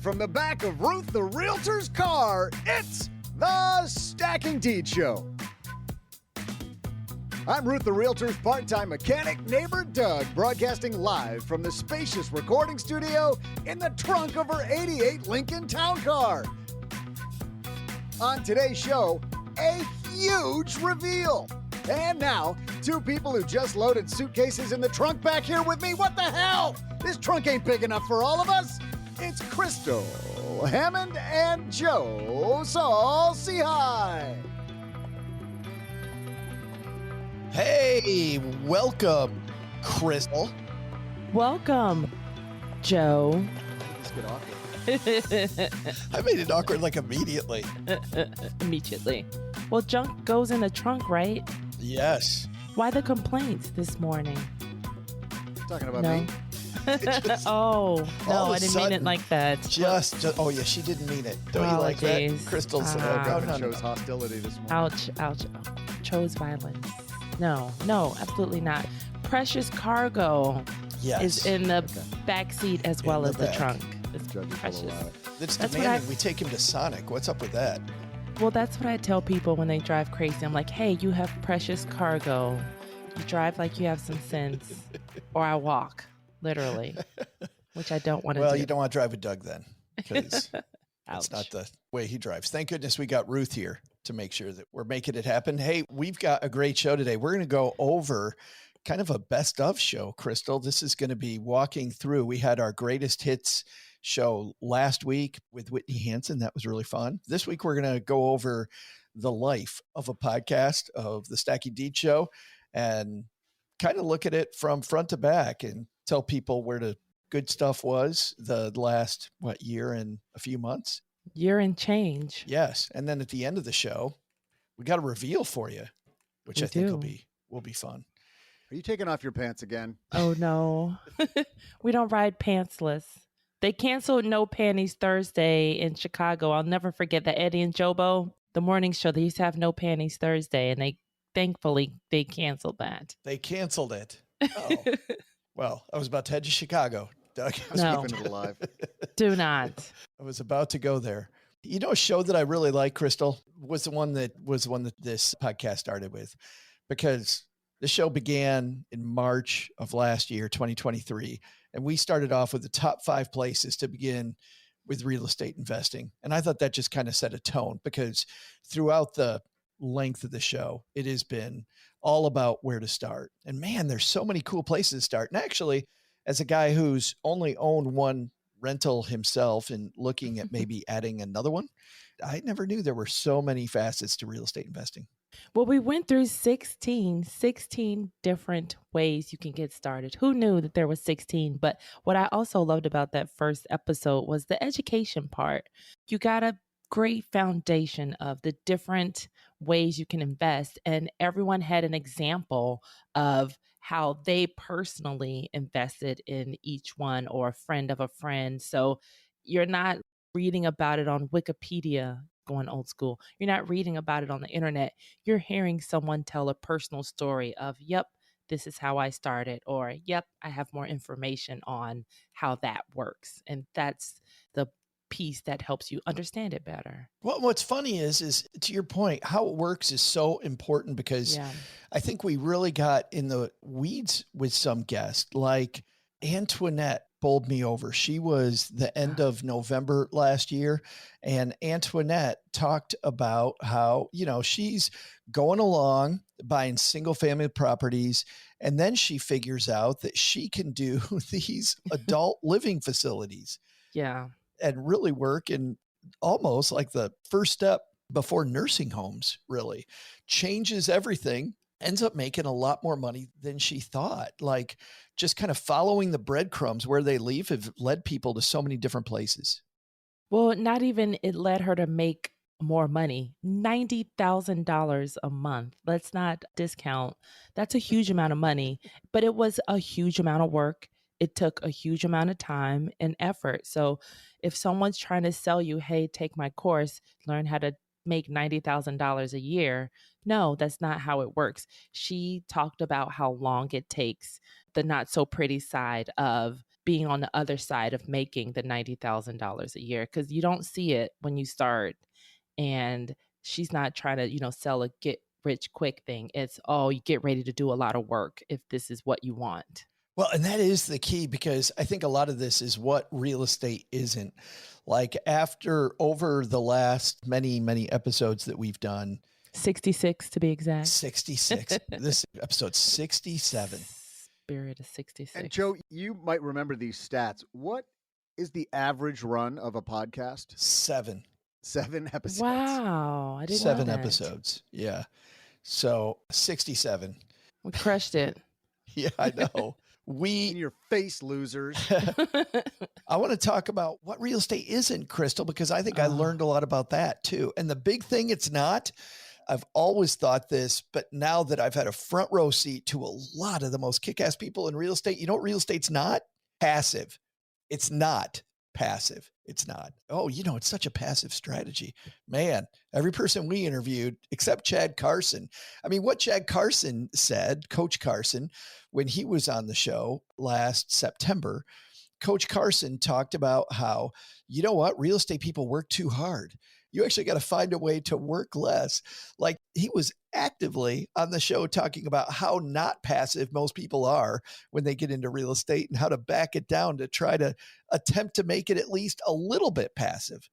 from the back of Ruth the Realtor's car, it's the Stacking Deed Show. I'm Ruth the Realtor's part-time mechanic, neighbor Doug, broadcasting live from the spacious recording studio in the trunk of her 88 Lincoln Town Car. On today's show, a huge reveal. And now, two people who just loaded suitcases in the trunk back here with me. What the hell? This trunk ain't big enough for all of us. It's Crystal Hammond and Joe Saul. Say hi. Hey, welcome, Crystal. Welcome, Joe. Let's get awkward. I made it awkward like immediately. Immediately. Well, junk goes in the trunk, right? Yes. Why the complaints this morning? Talking about No. me. Oh, no, all of I a didn't mean it sudden, like that. Just, oh yeah, she didn't mean it. Don't you like that? Apologies. Crystal's, Government no. shows hostility this morning. Ouch, ouch. Chose violence. No, absolutely not. Precious cargo Yes. is in the back seat as well the as the back. trunk. It's Judge is full precious. of It's That's what demanding we take him to Sonic. What's up with that? Well, that's what I tell people when they drive crazy. I'm like, hey, you have precious cargo. You drive like you have some sense. Or I walk, literally, which I don't want to Well, do. you don't want to drive with Doug then, because that's Ouch. not the way he drives. Thank goodness we got Ruth here to make sure that we're making it happen. Hey, we've got a great show today. We're going to go over kind of a best of show, Crystal. This is going to be walking through. We had our greatest hits show last week with Whitney Hansen. That was really fun. This week, we're going to go over the life of a podcast of the Stacking Deed Show and kind of look at it from front to back and tell people where the good stuff was the last, year and a few months. Year and change. Yes. And then at the end of the show, we got a reveal for you, which We I think do. will be fun. Are you taking off your pants again? Oh, no. We don't ride pantsless. They canceled No Panties Thursday in Chicago. I'll never forget that Eddie and Jobo, the morning show, they used to have No Panties Thursday, and thankfully they canceled that. They canceled it. Oh, well, I was about to head to Chicago, Doug. No. Keeping it alive. Do not. I was about to go there. You know, a show that I really like, Crystal, was the one that this podcast started with, because the show began in March of last year, 2023. And we started off with the top 5 places to begin with real estate investing. And I thought that just kind of set a tone, because throughout the length of the show, it has been all about where to start. And man, there's so many cool places to start. And actually, as a guy who's only owned one rental himself and looking at maybe adding another one, I never knew there were so many facets to real estate investing. Well, we went through 16 different ways you can get started. Who knew that there was 16? But what I also loved about that first episode was the education part. You got a great foundation of the different ways you can invest, and everyone had an example of how they personally invested in each one, or a friend of a friend. So you're not reading about it on Wikipedia, going old school. You're not reading about it on the internet. You're hearing someone tell a personal story of, yep, this is how I started, or yep, I have more information on how that works. And that's the piece that helps you understand it better. Well, what's funny is to your point, how it works is so important, because Yeah. I think we really got in the weeds with some guests, like Antoinette bowled me over. She was the end of November last year. And Antoinette talked about how, she's going along buying single family properties. And then she figures out that she can do these adult living facilities Yeah. and really work in almost like the first step before nursing homes, really changes everything. Ends up making a lot more money than she thought. Like, just kind of following the breadcrumbs where they leave have led people to so many different places. Well, not even it led her to make more money, $90,000 a month. Let's not discount. That's a huge amount of money, but it was a huge amount of work. It took a huge amount of time and effort. So if someone's trying to sell you, hey, take my course, learn how to make $90,000 a year. No, that's not how it works. She talked about how long it takes, the not so pretty side of being on the other side of making the $90,000 a year, because you don't see it when you start. And she's not trying to, sell a get rich quick thing. It's, oh, you get ready to do a lot of work if this is what you want. Well, and that is the key, because I think a lot of this is what real estate isn't. Like over the last many, many episodes that we've done, 66 to be exact. 66. This episode 67. Spirit of 66. And Joe, you might remember these stats. What is the average run of a podcast? 7 episodes. Wow. I didn't 7 know that. episodes. Yeah. So 67. We crushed it. Yeah, I know. In your face, losers. I want to talk about what real estate isn't, Crystal, because I think I learned a lot about that too. And the big thing it's not, I've always thought this, but now that I've had a front row seat to a lot of the most kick-ass people in real estate, you know what real estate's not? Passive. It's not passive. It's not. Oh, it's such a passive strategy. Man, every person we interviewed, except Chad Carson. I mean, what Chad Carson said, Coach Carson, when he was on the show last September, Coach Carson talked about how, you know what, real estate people work too hard. You actually got to find a way to work less. Like, he was actively on the show talking about how not passive most people are when they get into real estate, and how to back it down to try to attempt to make it at least a little bit passive.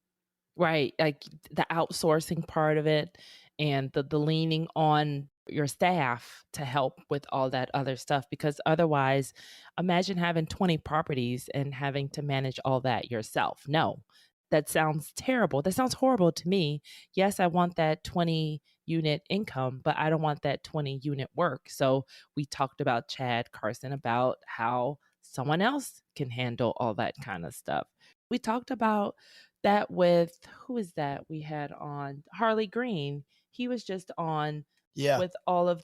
Right. Like the outsourcing part of it, and the leaning on your staff to help with all that other stuff. Because otherwise, imagine having 20 properties and having to manage all that yourself. No, that sounds terrible. That sounds horrible to me. Yes, I want that 20 unit income, but I don't want that 20 unit work. So we talked about Chad Carson about how someone else can handle all that kind of stuff. We talked about that with, who is that we had on? Harley Green. He was just on with all of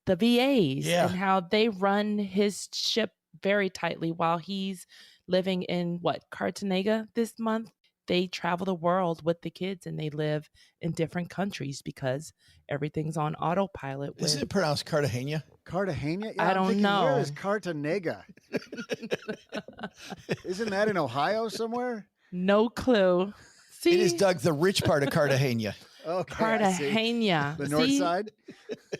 the VAs and how they run his ship very tightly while he's living in Cartagena this month. They travel the world with the kids, and they live in different countries because everything's on autopilot. Isn't it pronounced Cartagena? Cartagena? Yeah, I don't know. Where is Cartagena? Isn't that in Ohio somewhere? No clue. See? It is, Doug, the rich part of Cartagena. Okay, Cartagena. The north side?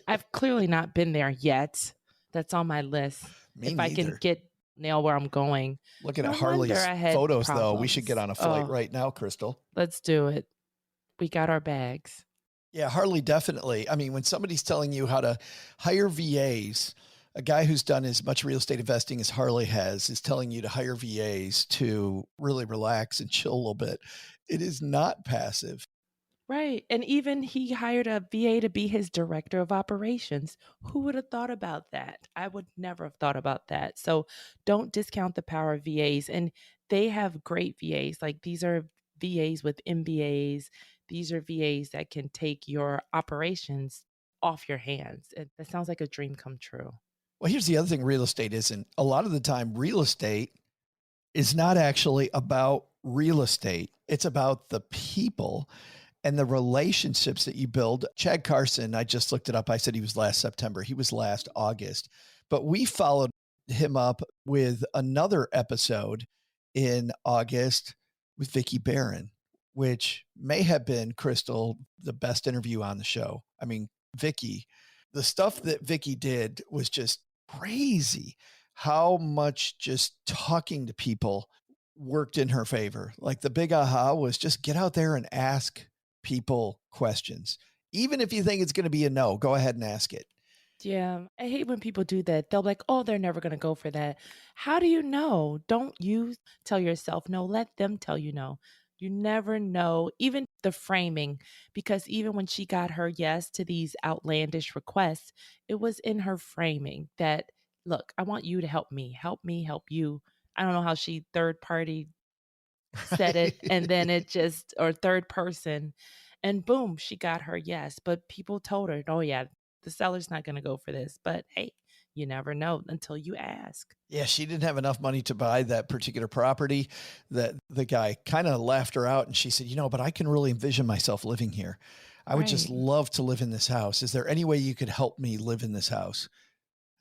I've clearly not been there yet. That's on my list. Me if neither. I can nail where I'm going. Looking at Harley's photos, though, we should get on a flight right now, Crystal. Let's do it. We got our bags. Yeah, Harley, definitely. I mean, when somebody's telling you how to hire VAs, a guy who's done as much real estate investing as Harley has is telling you to hire VAs to really relax and chill a little bit. It is not passive. Right. And even he hired a VA to be his director of operations. Who would have thought about that? I would never have thought about that. So don't discount the power of VAs. And they have great VAs. Like, these are VAs with MBAs. These are VAs that can take your operations off your hands. That sounds like a dream come true. Well, here's the other thing real estate isn't. A lot of the time, real estate is not actually about real estate. It's about the people and the relationships that you build. Chad Carson, I just looked it up. I said he was last September. He was last August. But we followed him up with another episode in August with Vicki Barron, which may have been, Crystal, the best interview on the show. I mean, Vicki, the stuff that Vicki did was just crazy. How much just talking to people worked in her favor. Like, the big aha was just get out there and ask people questions. Even if you think it's going to be a no, go ahead and ask it. Yeah. I hate when people do that. They'll be like, oh, they're never going to go for that. How do you know? Don't you tell yourself no. Let them tell you no. You never know. Even the framing, because even when she got her yes to these outlandish requests, it was in her framing that, look, I want you to help me, help you. I don't know how she third party said it, and then it just, or third person, and boom, she got her yes. But people told her, oh yeah, the seller's not going to go for this. But hey, you never know until you ask. Yeah, she didn't have enough money to buy that particular property. That the guy kind of laughed her out, and she said, but I can really envision myself living here. I would just love to live in this house. Is there any way you could help me live in this house?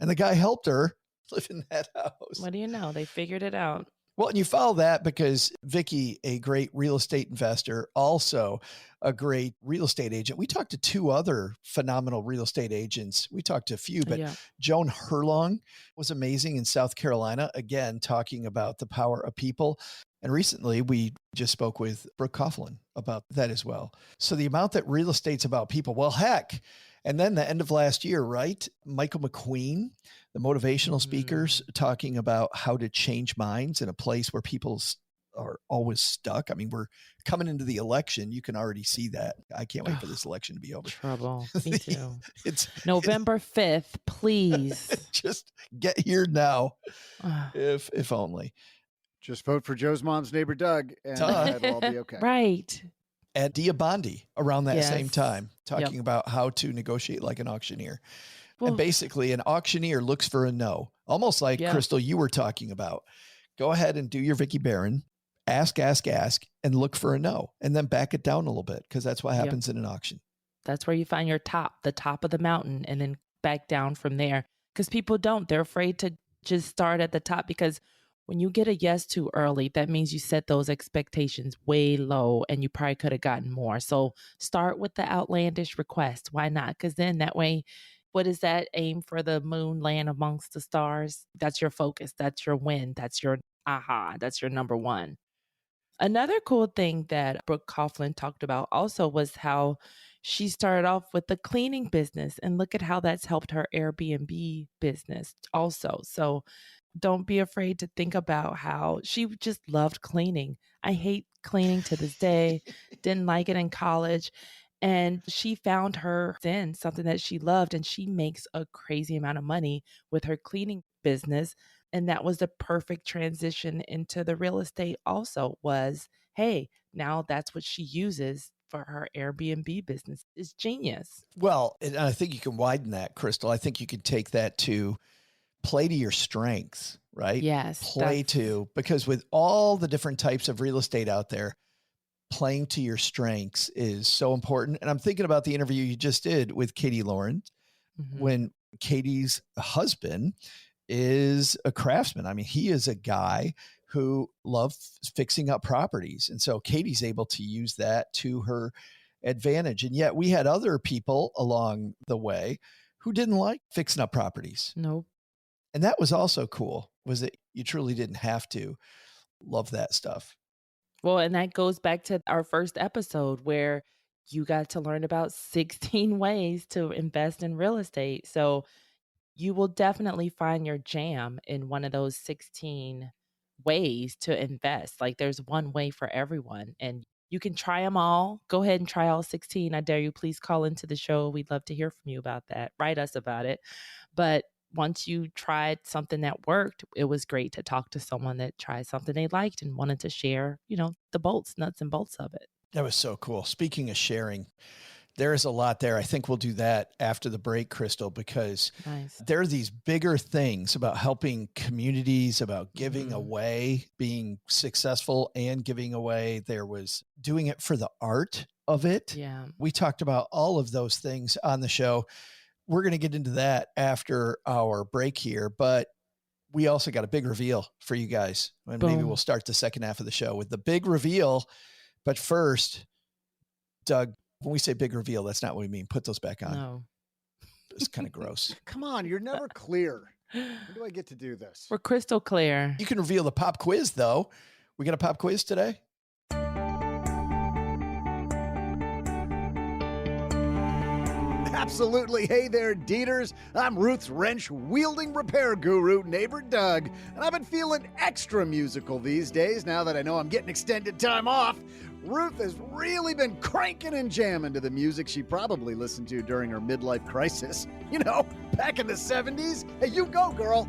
And the guy helped her live in that house. What do you know? They figured it out. Well, and you follow that because Vicky, a great real estate investor, also a great real estate agent. We talked to two other phenomenal real estate agents. We talked to a few, but Yeah. Joan Herlong was amazing in South Carolina, again, talking about the power of people. And recently we just spoke with Brooke Coughlin about that as well. So the amount that real estate's about people, well, heck. And then the end of last year, right? Michael McQueen, the motivational speakers, talking about how to change minds in a place where people are always stuck. I mean, we're coming into the election. You can already see that. I can't wait for this election to be over. Trouble. Me too. It's November 5th, please. just get here now, if only. Just vote for Joe's mom's neighbor, Doug, and it'll all be okay. Right. And Dia Bondi around that same Yes. time, talking about how to negotiate like an auctioneer. Well, And basically an auctioneer looks for a no, almost like Crystal, you were talking about. Go ahead and do your Vicky Barron, ask, and look for a no, and then back it down a little bit because that's what happens in an auction. that's where you find your top, the top of the mountain, and then back down from there. Because people don't. They're afraid to just start at the top because when you get a yes too early, that means you set those expectations way low and you probably could have gotten more. So start with the outlandish request. Why not? Because then that way, what is that? Aim for the moon, land amongst the stars. That's your focus. That's your win. That's your aha. That's your number one. Another cool thing that Brooke Coughlin talked about also was how she started off with the cleaning business, and look at how that's helped her Airbnb business also. So don't be afraid to think about how she just loved cleaning. I hate cleaning to this day, didn't like it in college. And she found her then something that she loved, and she makes a crazy amount of money with her cleaning business. And that was the perfect transition into the real estate also was, hey, now that's what she uses for her Airbnb business. It's genius. Well, and I think you can widen that, Crystal. I think you can take that to play to your strengths, right? Yes. Play to, because with all the different types of real estate out there, playing to your strengths is so important. And I'm thinking about the interview you just did with Katie Lawrence, when Katie's husband is a craftsman. I mean, he is a guy who loves fixing up properties. And so Katie's able to use that to her advantage. And yet we had other people along the way who didn't like fixing up properties. Nope. And that was also cool, was that you truly didn't have to love that stuff. Well, and that goes back to our first episode where you got to learn about 16 ways to invest in real estate. So you will definitely find your jam in one of those 16 ways to invest. Like there's one way for everyone, and you can try them all. Go ahead and try all 16. I dare you. Please call into the show. We'd love to hear from you about that. Write us about it. But once you tried something that worked, it was great to talk to someone that tried something they liked and wanted to share, the nuts and bolts of it. That was so cool. Speaking of sharing, there is a lot there. I think we'll do that after the break, Crystal, because there are these bigger things about helping communities, about giving away, being successful and giving away. There was doing it for the art of it. Yeah. We talked about all of those things on the show. We're going to get into that after our break here, but we also got a big reveal for you guys. And maybe we'll start the second half of the show with the big reveal. But first, Doug, when we say big reveal, that's not what we mean. Put those back on. No. It's kind of gross. Come on, you're never clear. When do I get to do this? We're crystal clear. You can reveal the pop quiz, though. We got a pop quiz today? Absolutely. Hey there, Dieters. I'm Ruth's wrench-wielding repair guru, neighbor Doug, and I've been feeling extra musical these days now that I know I'm getting extended time off. Ruth has really been cranking and jamming to the music she probably listened to during her midlife crisis. Back in the 70s. Hey, you go, girl.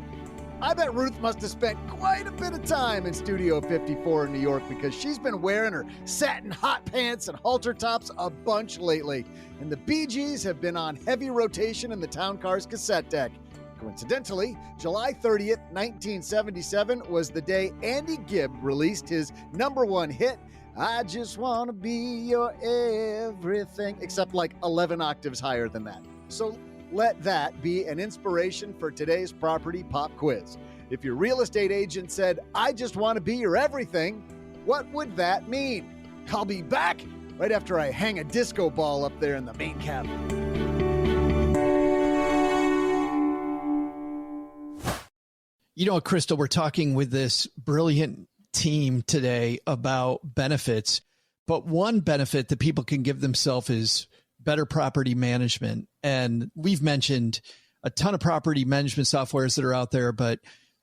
I bet Ruth must have spent quite a bit of time in Studio 54 in New York because she's been wearing her satin hot pants and halter tops a bunch lately. And the Bee Gees have been on heavy rotation in the Town Car's cassette deck. Coincidentally, July 30th, 1977 was the day Andy Gibb released his #1 hit, I Just Want to Be Your Everything, except like 11 octaves higher than that. So let that be an inspiration for today's property pop quiz. If your real estate agent said, I just want to be your everything, what would that mean? I'll be back right after I hang a disco ball up there in the main cabin. You know, Crystal, we're talking with this brilliant team today about benefits, but one benefit that people can give themselves is better property management. And we've mentioned a ton of property management softwares that are out there, but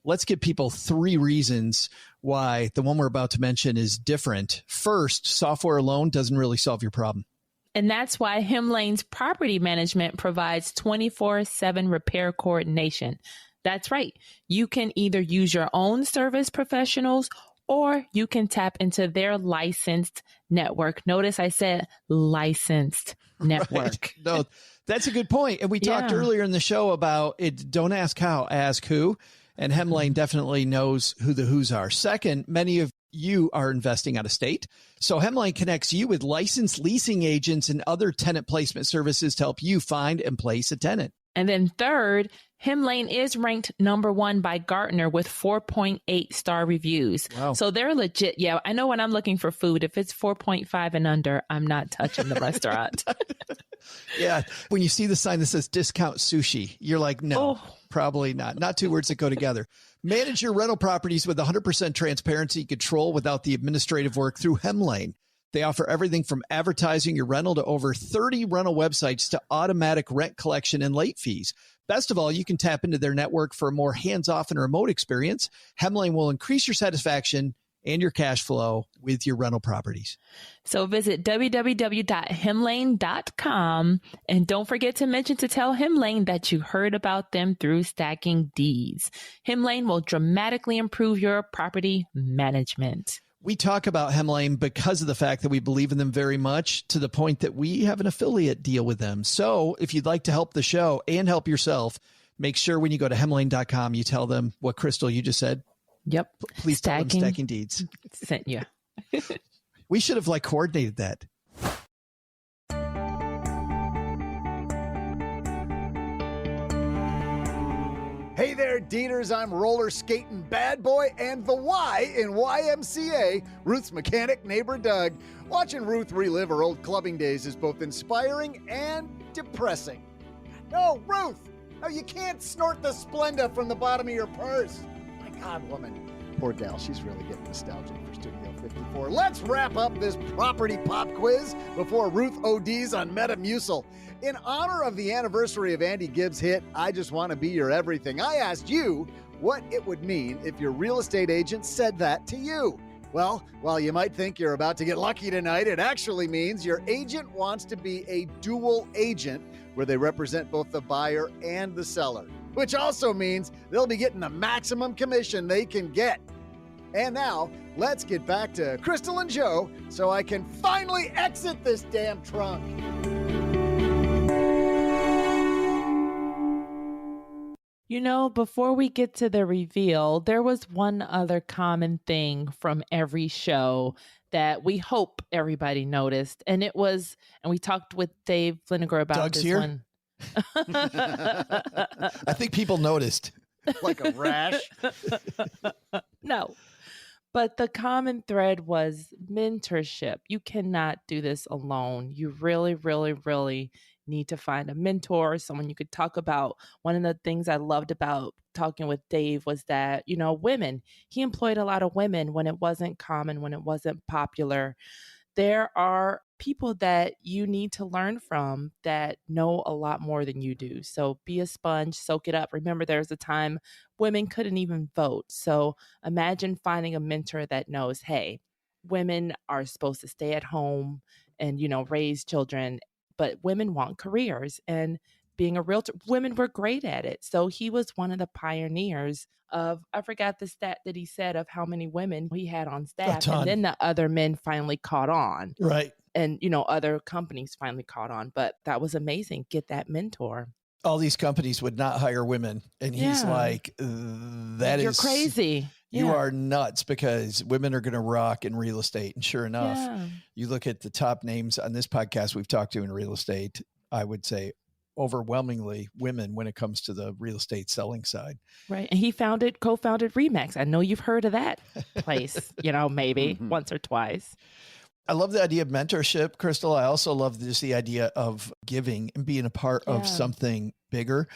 let's give people 3 reasons why the one we're about to mention is different. First, software alone doesn't really solve your problem. And that's why Hemlane's property management provides 24/7 repair coordination. That's right. You can either use your own service professionals or you can tap into their licensed network. Notice I said licensed network. Right. No, that's a good point. And we talked earlier in the show about it. Don't ask how, ask who. And Hemlane definitely knows who the who's are. Second, many of you are investing out of state. So Hemlane connects you with licensed leasing agents and other tenant placement services to help you find and place a tenant. And then third, Hemlane is ranked #1 by Gartner with 4.8 star reviews. Wow. So they're legit. Yeah, I know when I'm looking for food, if it's 4.5 and under, I'm not touching the restaurant. Yeah. When you see the sign that says discount sushi, you're like, no, probably not. Not 2 words that go together. Manage your rental properties with 100% transparency and control without the administrative work through Hemlane. They offer everything from advertising your rental to over 30 rental websites to automatic rent collection and late fees. Best of all, you can tap into their network for a more hands-off and remote experience. Hemlane will increase your satisfaction and your cash flow with your rental properties. So visit www.hemlane.com and don't forget to mention to tell Hemlane that you heard about them through Stacking Deeds. Hemlane will dramatically improve your property management. We talk about Hemlane because of the fact that we believe in them very much, to the point that we have an affiliate deal with them. So if you'd like to help the show and help yourself, make sure when you go to hemlane.com, you tell them what, Crystal, you just said. Yep. Please tell them Stacking Deeds. Sent you. We should have coordinated that. Hey there, Deeters. I'm roller skating bad boy and the Y in YMCA, Ruth's mechanic neighbor Doug. Watching Ruth relive her old clubbing days is both inspiring and depressing. No, Ruth! No, you can't snort the Splenda from the bottom of your purse. My God, woman. Poor gal, she's really getting nostalgic for Studio 54. Let's wrap up this property pop quiz before Ruth ODs on Metamucil. In honor of the anniversary of Andy Gibbs' hit, I Just Want to Be Your Everything, I asked you what it would mean if your real estate agent said that to you. Well, while you might think you're about to get lucky tonight, it actually means your agent wants to be a dual agent where they represent both the buyer and the seller, which also means they'll be getting the maximum commission they can get. And now, let's get back to Crystal and Joe so I can finally exit this damn trunk. You know, before we get to the reveal, there was one other common thing from every show that we hope everybody noticed. And it was, and we talked with Dave Fliniger about Doug's this here? one. I think people noticed. Like a rash. No. But the common thread was mentorship. You cannot do this alone. You really, really, really need to find a mentor, someone you could talk about. One of the things I loved about talking with Dave was that, you know, women, he employed a lot of women when it wasn't common, when it wasn't popular. There are people that you need to learn from that know a lot more than you do. So be a sponge, soak it up. Remember, there's a time women couldn't even vote. So imagine finding a mentor that knows, hey, women are supposed to stay at home and, you know, raise children, but women want careers. And being a realtor, women were great at it. So he was one of the pioneers of, I forgot the stat that he said of how many women he had on staff. And then the other men finally caught on. Right. And, you know, other companies finally caught on. But that was amazing. Get that mentor. All these companies would not hire women. And he's like, You're crazy. You are nuts, because women are going to rock in real estate. And sure enough, you look at the top names on this podcast we've talked to in real estate, I would say overwhelmingly women when it comes to the real estate selling side. Right. And he co-founded Remax. I know you've heard of that place, maybe once or twice. I love the idea of mentorship, Crystal. I also love just the idea of giving and being a part of something bigger.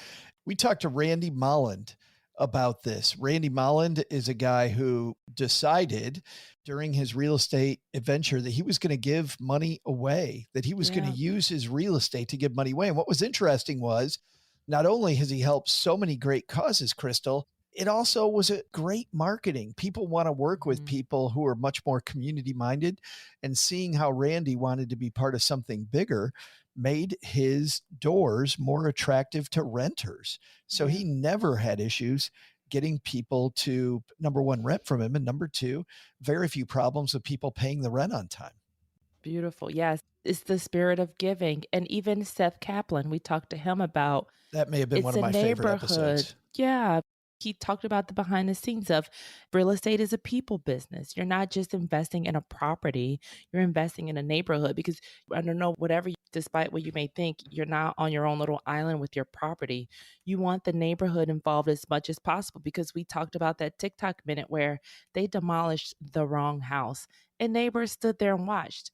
We talked to Randy Molland about this. Randy Molland is a guy who decided during his real estate adventure that he was going to give money away, that he was going to use his real estate to give money away. And what was interesting was not only has he helped so many great causes, Crystal, it also was a great marketing. People want to work with people who are much more community minded, and seeing how Randy wanted to be part of something bigger made his doors more attractive to renters. So he never had issues getting people to, number one, rent from him. And number two, very few problems with people paying the rent on time. Beautiful. Yes. It's the spirit of giving. And even Seth Kaplan, we talked to him about. That may have been one of my favorite episodes. Yeah. He talked about the behind the scenes of real estate is a people business. You're not just investing in a property, you're investing in a neighborhood, because I don't know, despite what you may think, you're not on your own little island with your property. You want the neighborhood involved as much as possible, because we talked about that TikTok minute where they demolished the wrong house and neighbors stood there and watched.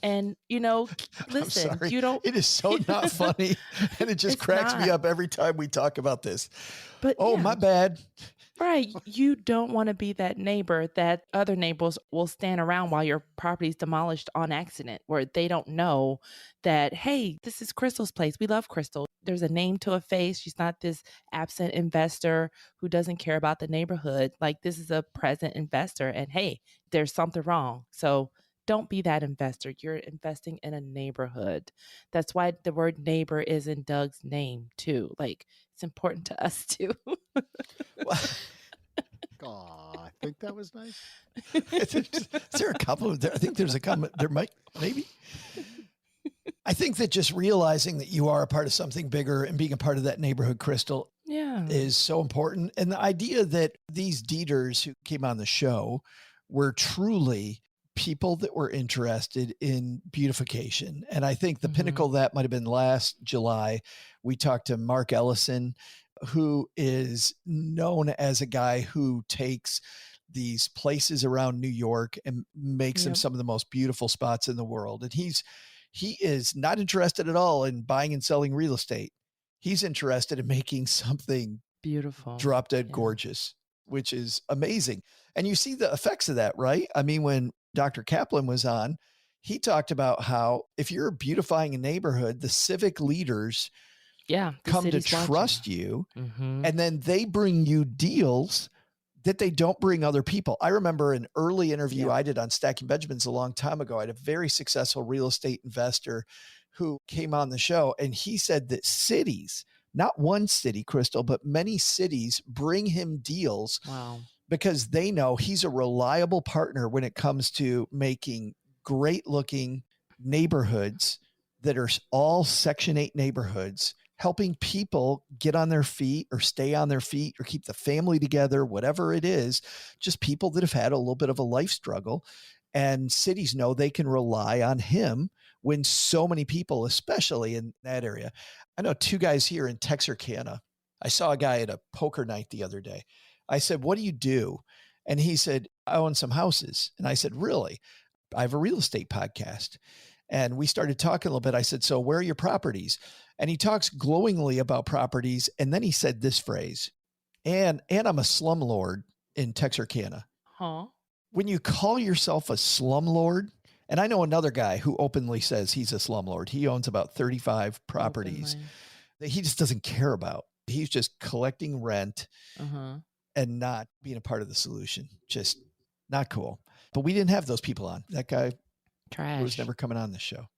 And, listen, it is so not funny. And it just cracks me up every time we talk about this. But my bad. Right. You don't want to be that neighbor that other neighbors will stand around while your property is demolished on accident, where they don't know that, hey, this is Crystal's place. We love Crystal. There's a name to a face. She's not this absent investor who doesn't care about the neighborhood. Like, this is a present investor, and hey, there's something wrong. So don't be that investor. You're investing in a neighborhood. That's why the word neighbor is in Doug's name too. Like, it's important to us too. I think that was nice. Is there a couple? I think there's a comment. There might, maybe. I think that just realizing that you are a part of something bigger and being a part of that neighborhood, Crystal, is so important. And the idea that these deeders who came on the show were truly people that were interested in beautification. And I think the pinnacle of that might have been last July. We talked to Mark Ellison, who is known as a guy who takes these places around New York and makes them some of the most beautiful spots in the world. And he is not interested at all in buying and selling real estate. He's interested in making something beautiful, drop dead gorgeous, which is amazing. And you see the effects of that, right? I mean, when Dr. Kaplan was on, he talked about how if you're beautifying a neighborhood, the civic leaders come to trust you, and then they bring you deals that they don't bring other people. I remember an early interview I did on Stacking Benjamins a long time ago. I had a very successful real estate investor who came on the show, and he said that cities, not one city, Crystal, but many cities bring him deals because they know he's a reliable partner when it comes to making great looking neighborhoods that are all Section 8 neighborhoods, helping people get on their feet or stay on their feet or keep the family together, whatever it is, just people that have had a little bit of a life struggle. And cities know they can rely on him when so many people, especially in that area. I know two guys here in Texarkana. I saw a guy at a poker night the other day. I said, "What do you do?" And he said, "I own some houses." And I said, "Really?" "I have a real estate podcast." And we started talking a little bit. I said, "So where are your properties?" And he talks glowingly about properties. And then he said this phrase, and I'm a slumlord in Texarkana. When you call yourself a slumlord, and I know another guy who openly says he's a slumlord. He owns about 35 properties that he just doesn't care about. He's just collecting rent and not being a part of the solution. Just not cool. But we didn't have those people on. That guy was never coming on this show.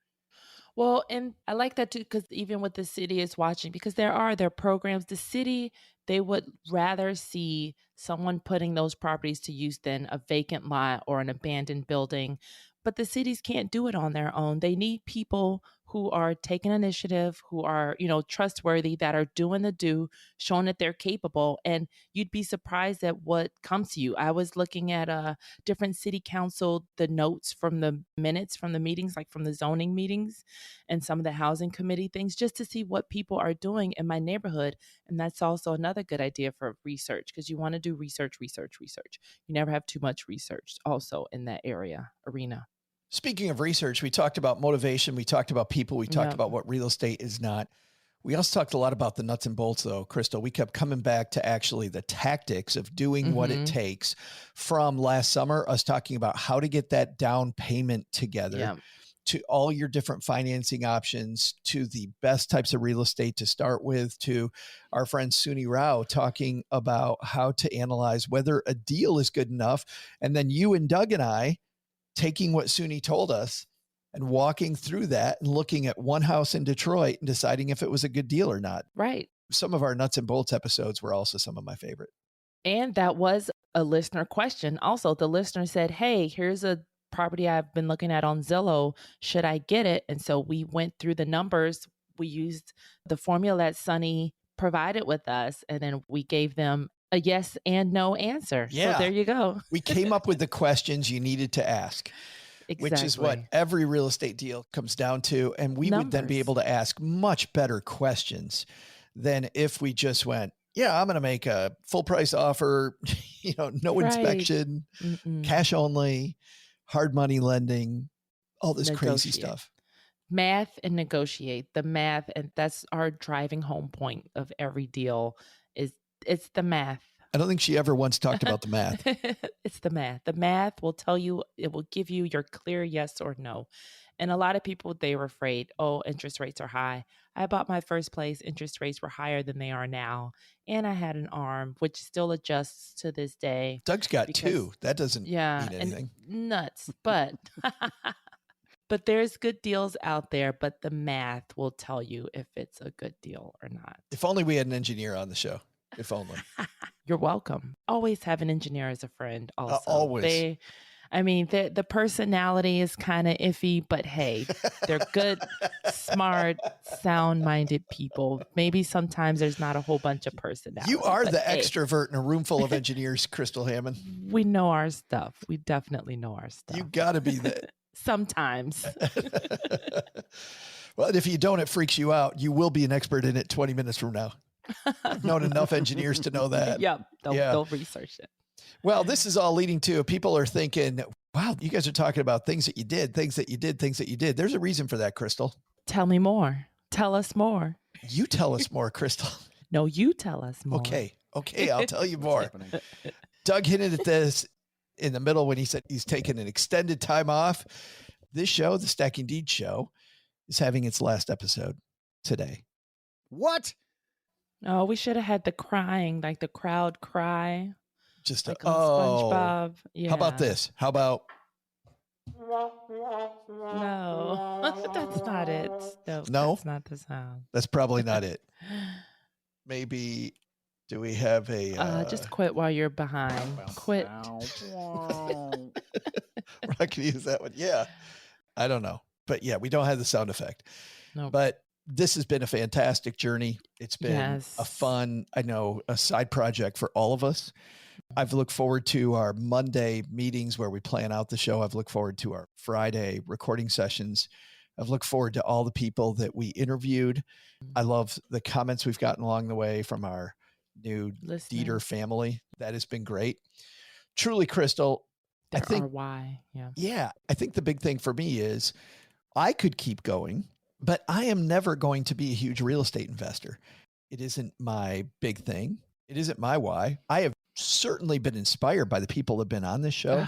Well, and I like that too, because even what the city is watching, because there are programs, the city, they would rather see someone putting those properties to use than a vacant lot or an abandoned building. But the cities can't do it on their own. They need people who are taking initiative, who are, trustworthy, that are doing the do, showing that they're capable. And you'd be surprised at what comes to you. I was looking at different city council, the notes from the minutes from the meetings, like from the zoning meetings and some of the housing committee things, just to see what people are doing in my neighborhood. And that's also another good idea for research, because you want to do research. You never have too much research also in that arena. Speaking of research, we talked about motivation. We talked about people. We talked about what real estate is not. We also talked a lot about the nuts and bolts, though, Crystal. We kept coming back to actually the tactics of doing what it takes, from last summer, us talking about how to get that down payment together, to all your different financing options, to the best types of real estate to start with, to our friend Suni Rao talking about how to analyze whether a deal is good enough. And then you and Doug and I taking what Suni told us and walking through that and looking at one house in Detroit and deciding if it was a good deal or not. Right. Some of our nuts and bolts episodes were also some of my favorite. And that was a listener question. Also, the listener said, hey, here's a property I've been looking at on Zillow. Should I get it? And so we went through the numbers. We used the formula that Sunny provided with us, and then we gave them a yes and no answer. Yeah. So there you go. We came up with the questions you needed to ask. Exactly. Which is what every real estate deal comes down to. And we would then be able to ask much better questions than if we just went, yeah, I'm going to make a full price offer, no inspection, cash only, hard money lending, all this crazy stuff. Math and negotiate. The math, and that's our driving home point of every deal, it's the math. I don't think she ever once talked about the math. It's the math. The math will tell you, it will give you your clear yes or no. And a lot of people, they were afraid, interest rates are high. I bought my first place, interest rates were higher than they are now. And I had an ARM, which still adjusts to this day. Doug's got two. That doesn't mean anything. And nuts, but but there's good deals out there, but the math will tell you if it's a good deal or not. If only we had an engineer on the show. If only. You're welcome. Always have an engineer as a friend also. Always. The personality is kind of iffy, but hey, they're good, smart, sound-minded people. Maybe sometimes there's not a whole bunch of personality. You are the extrovert in a room full of engineers, Crystal Hammond. We know our stuff. We definitely know our stuff. You got to be that. Sometimes. Well, if you don't, it freaks you out. You will be an expert in it 20 minutes from now. I've known enough engineers to know that. They'll research it. Well, this is all leading to people are thinking, wow, you guys are talking about things that you did. There's a reason for that, Crystal. Tell me more. Tell us more. You tell us more, Crystal. No, you tell us more. Okay, I'll tell you more. Doug hinted at this in the middle when he said he's taking an extended time off. This show, the Stacking Deeds show, is having its last episode today. What? Oh, we should have had the crying, like the crowd cry. Just like SpongeBob. Yeah. How about this? How about? No, that's not it. No, that's not the sound. That's probably not it. Maybe. Do we have a? Just quit while you're behind. Quit. We're not going to use that one. Yeah. I don't know. But yeah, we don't have the sound effect. No. But this has been a fantastic journey. It's been a fun, a side project for all of us. I've looked forward to our Monday meetings where we plan out the show. I've looked forward to our Friday recording sessions. I've looked forward to all the people that we interviewed. I love the comments we've gotten along the way from our new Dieter family. That has been great. Truly, Crystal, I think why. Yeah. I think the big thing for me is I could keep going, but I am never going to be a huge real estate investor. It isn't my big thing. It isn't my why. I have certainly been inspired by the people that have been on this show.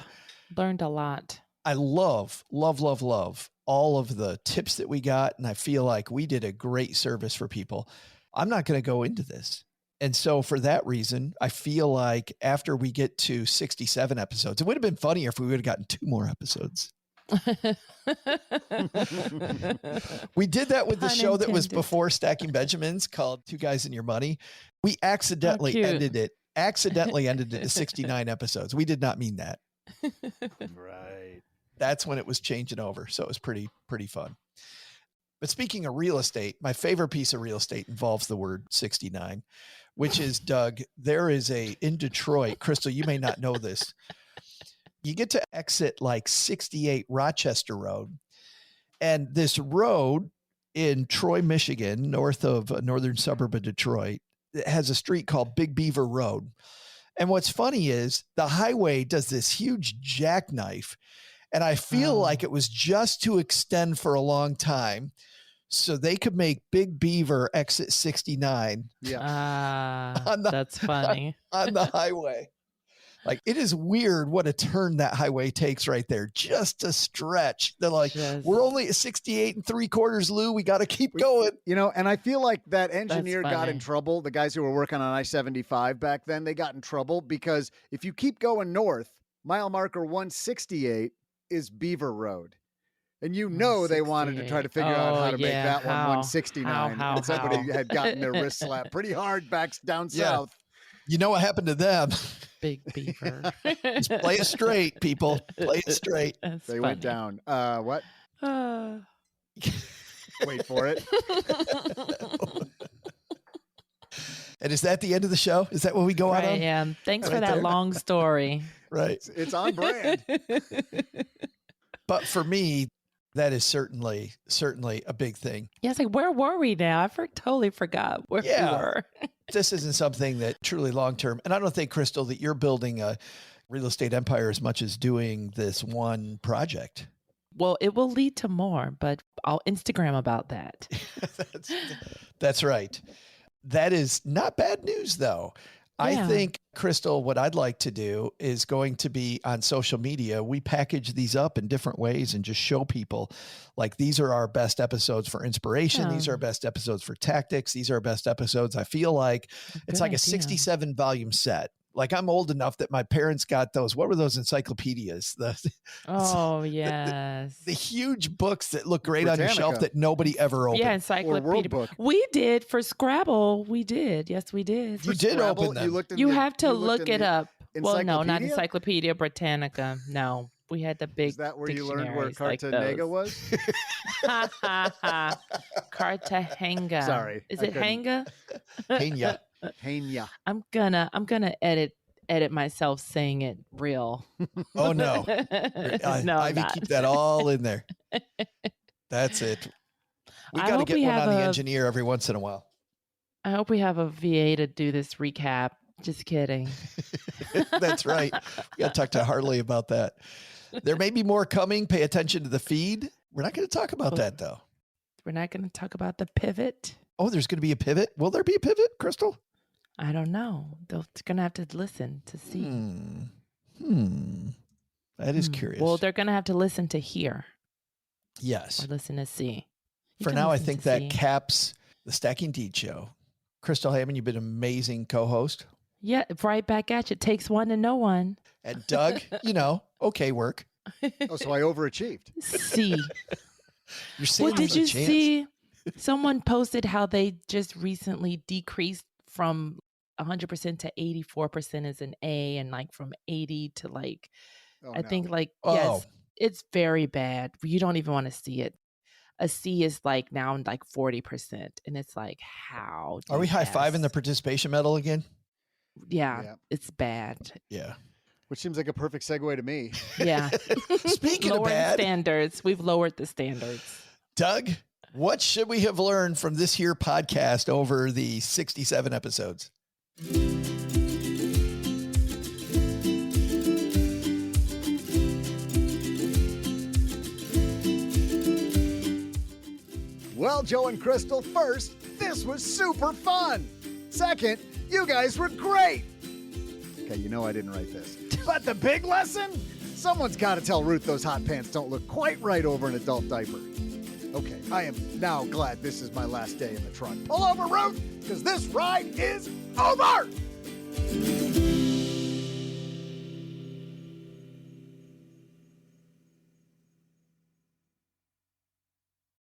Learned a lot. I love all of the tips that we got. And I feel like we did a great service for people. I'm not going to go into this. And so for that reason, I feel like after we get to 67 episodes, it would have been funnier if we would have gotten 2 more episodes. We did that with the show that was before Stacking Benjamins called Two Guys and Your Money. We accidentally ended it at 69 episodes. We did not mean that. Right. That's when it was changing over. So it was pretty fun. But speaking of real estate, my favorite piece of real estate involves the word 69, which is, Doug, there is in Detroit, Crystal, you may not know this. You get to exit like 68 Rochester Road, and this road in Troy, Michigan, north of a northern suburb of Detroit, it has a street called Big Beaver Road. And what's funny is the highway does this huge jackknife, and I feel like it was just to extend for a long time so they could make Big Beaver exit 69. Yeah. That's funny. On the highway. Like, it is weird what a turn that highway takes right there. Just a stretch. They're like, we're only at 68 3/4, Lou. We got to keep going. You know, and I feel like that engineer got in trouble. The guys who were working on I-75 back then, they got in trouble because if you keep going north, mile marker 168 is Beaver Road. And you know they wanted to try to figure out how to make that one 169. And somebody had gotten their wrist slapped pretty hard back down south. You know what happened to them? Big Beaver. Just play it straight, people. Play it straight. They went down. What? Wait for it. And is that the end of the show? Is that what we go out on? Yeah. Thanks for that long story. Right. It's on brand. But for me, that is certainly a big thing. Yeah, it's like, where were we now? I totally forgot where we were. This isn't something that truly long-term. And I don't think, Crystal, that you're building a real estate empire as much as doing this one project. Well, it will lead to more, but I'll Instagram about that. That's right. That is not bad news, though. I think, Crystal, what I'd like to do is going to be on social media. We package these up in different ways and just show people, like, these are our best episodes for inspiration. These are our best episodes for tactics. These are our best episodes. I feel like it's like a 67 volume set. Like, I'm old enough that my parents got those. What were those encyclopedias? Yes. The huge books that look great on your shelf that nobody ever opened. Yeah, encyclopedia. We did for Scrabble. We did. Yes, we did. You did open them. You have to look it up. Well, no, not Encyclopedia Britannica. No. We had the big. Is that where you learned where Cartagena was? Cartagena. Sorry. Is it Hanga? Hanga. Hanya. I'm gonna edit myself saying it real. Oh no. No, Ivy, keep that all in there. That's it. We got to get one on the engineer every once in a while. I hope we have a VA to do this recap. Just kidding. That's right. We got to talk to Harley about that. There may be more coming. Pay attention to the feed. We're not going to talk about that, though. We're not going to talk about the pivot. Oh, there's going to be a pivot? Will there be a pivot, Crystal? I don't know. They're going to have to listen to see. That is curious. Well, they're going to have to listen to hear. Yes. Or listen to see. For now, I think that caps the Stacking Deed show. Crystal Hammond, you've been an amazing co-host. Yeah, right back at you. It takes one to know one. And Doug, okay work. Oh, so I overachieved. See. You're saying well, did you see? Someone posted how they just recently decreased from 100% to 84% is an A, and like from 80 to like, yes, it's very bad. You don't even want to see it. A C is like now like 40%. And it's like, how? Are we high-fiving the participation medal again? Yeah, it's bad. Yeah. Which seems like a perfect segue to me. Yeah. Speaking of bad. Standards. We've lowered the standards. Doug, what should we have learned from this here podcast over the 67 episodes? Well, Joe and Crystal, first, this was super fun. Second, you guys were great. Okay, you know I didn't write this. But the big lesson? Someone's got to tell Ruth those hot pants don't look quite right over an adult diaper. Okay, I am now glad this is my last day in the truck. Pull over, Ruth, because this ride is over!